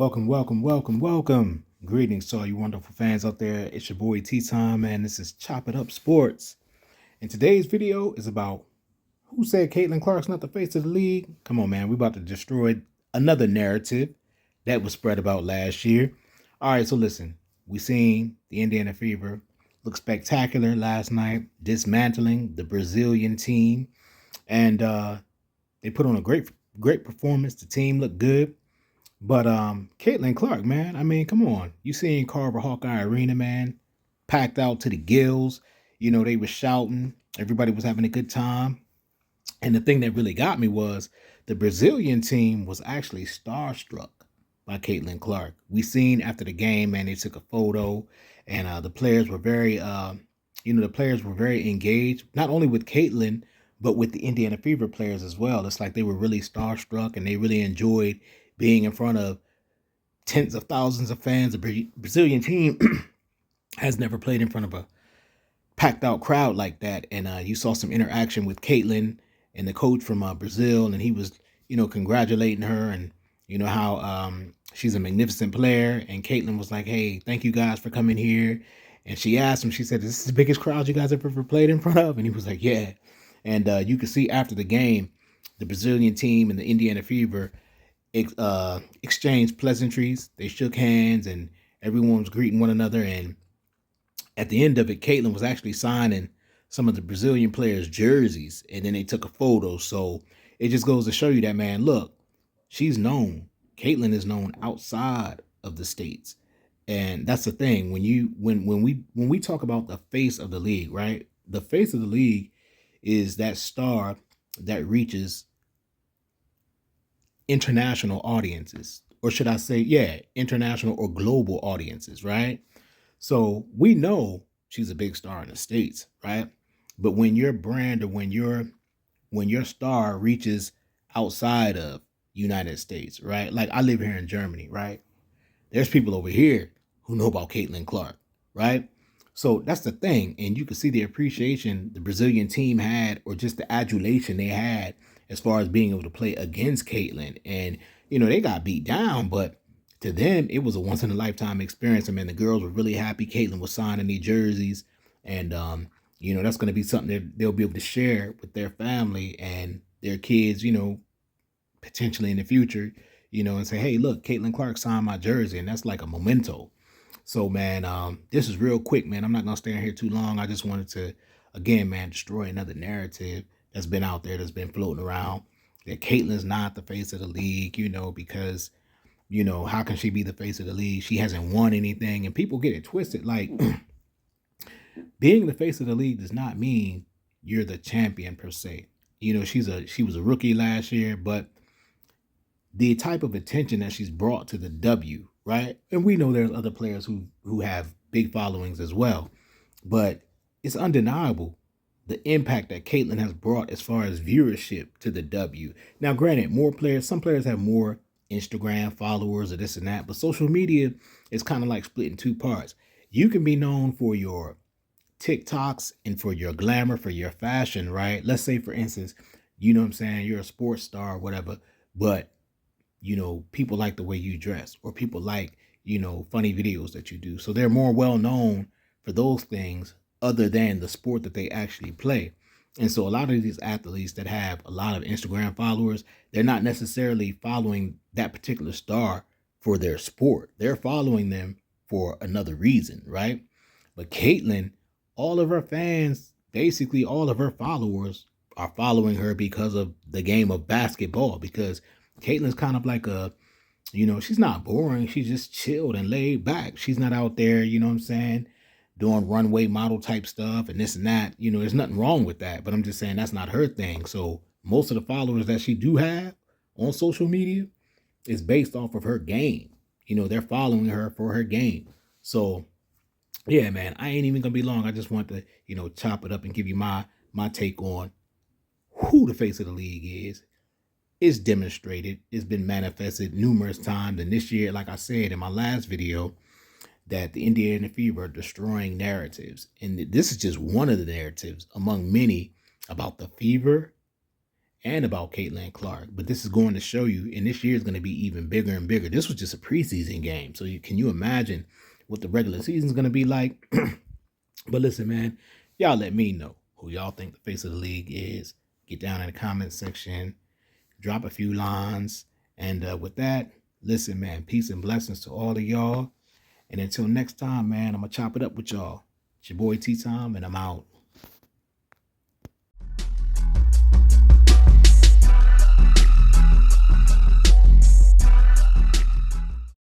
Welcome, welcome, welcome, welcome. Greetings to all you wonderful fans out there. It's your boy T Time, man. This is Chop It Up Sports. And today's video is about who said Caitlin Clark's not the face of the league. Come on, man. We about to destroy another narrative that was spread about last year. All right, so listen. We seen the Indiana Fever look spectacular last night, dismantling the Brazilian team. And they put on a great performance. The team looked good. But Caitlin Clark, man, I mean, come on. You seen Carver Hawkeye Arena, man, packed out to the gills. You know, they were shouting. Everybody was having a good time. And the thing that really got me was the Brazilian team was actually starstruck by Caitlin Clark. We seen after the game, man, they took a photo, and the players were very engaged, not only with Caitlin, but with the Indiana Fever players as well. It's like they were really starstruck and they really enjoyed being in front of tens of thousands of fans. The Brazilian team has never played in front of a packed out crowd like that. And you saw some interaction with Caitlin and the coach from Brazil, and he was, congratulating her and how she's a magnificent player. And Caitlin was like, "Hey, thank you guys for coming here." And she asked him, she said, "Is this the biggest crowd you guys ever played in front of?" And he was like, "Yeah." And you could see after the game, the Brazilian team and the Indiana Fever exchanged pleasantries. They shook hands and everyone was greeting one another. And at the end of it, Caitlin was actually signing some of the Brazilian players' jerseys, and then they took a photo. So it just goes to show you that, man, look, she's known. Caitlin is known outside of the States. And that's the thing. When we talk about the face of the league, right? The face of the league is that star that reaches international audiences, or should I say, yeah, international or global audiences, right? So we know she's a big star in the States, right? But when your brand, or when your star reaches outside of United States, right? Like I live here in Germany, right? There's people over here who know about Caitlin Clark, right? So that's the thing. And you can see the appreciation the Brazilian team had, or just the adulation they had as far as being able to play against Caitlin. And, they got beat down, but to them, it was a once in a lifetime experience. I mean, the girls were really happy. Caitlin was signing these jerseys. And, that's going to be something that they'll be able to share with their family and their kids, potentially in the future, and say, "Hey, look, Caitlin Clark signed my jersey." And that's like a memento. So, man, this is real quick, man. I'm not going to stay in here too long. I just wanted to, again, man, destroy another narrative that's been out there, that's been floating around, that Caitlin's not the face of the league, because, how can she be the face of the league? She hasn't won anything. And people get it twisted. Like, being the face of the league does not mean you're the champion per se. She was a rookie last year, but the type of attention that she's brought to the W, right? And we know there's other players who have big followings as well, but it's undeniable the impact that Caitlin has brought as far as viewership to the W. Now, granted, some players have more Instagram followers or this and that, but social media is kind of like split in two parts. You can be known for your TikToks and for your glamour, for your fashion, right? Let's say, for instance, you know what I'm saying, you're a sports star or whatever, but people like the way you dress, or people like, funny videos that you do. So they're more well known for those things other than the sport that they actually play. And so a lot of these athletes that have a lot of Instagram followers, they're not necessarily following that particular star for their sport. They're following them for another reason, right? But Caitlin, all of her fans, basically all of her followers, are following her because of the game of basketball, because Caitlin's kind of like she's not boring. She's just chilled and laid back. She's not out there, you know what I'm saying, doing runway model type stuff and this and that. There's nothing wrong with that. But I'm just saying that's not her thing. So most of the followers that she do have on social media is based off of her game. They're following her for her game. So yeah, man, I ain't even gonna be long. I just want to, chop it up and give you my take on who the face of the league is. It's demonstrated, it's been manifested numerous times. And this year, like I said in my last video, that the Indiana Fever are destroying narratives. And this is just one of the narratives among many about the Fever and about Caitlin Clark. But this is going to show you, and this year is going to be even bigger and bigger. This was just a preseason game. So can you imagine what the regular season is going to be like? But listen, man, y'all let me know who y'all think the face of the league is. Get down in the comment section, drop a few lines. And with that, listen, man, peace and blessings to all of y'all. And until next time, man, I'm going to chop it up with y'all. It's your boy T-Time, and I'm out.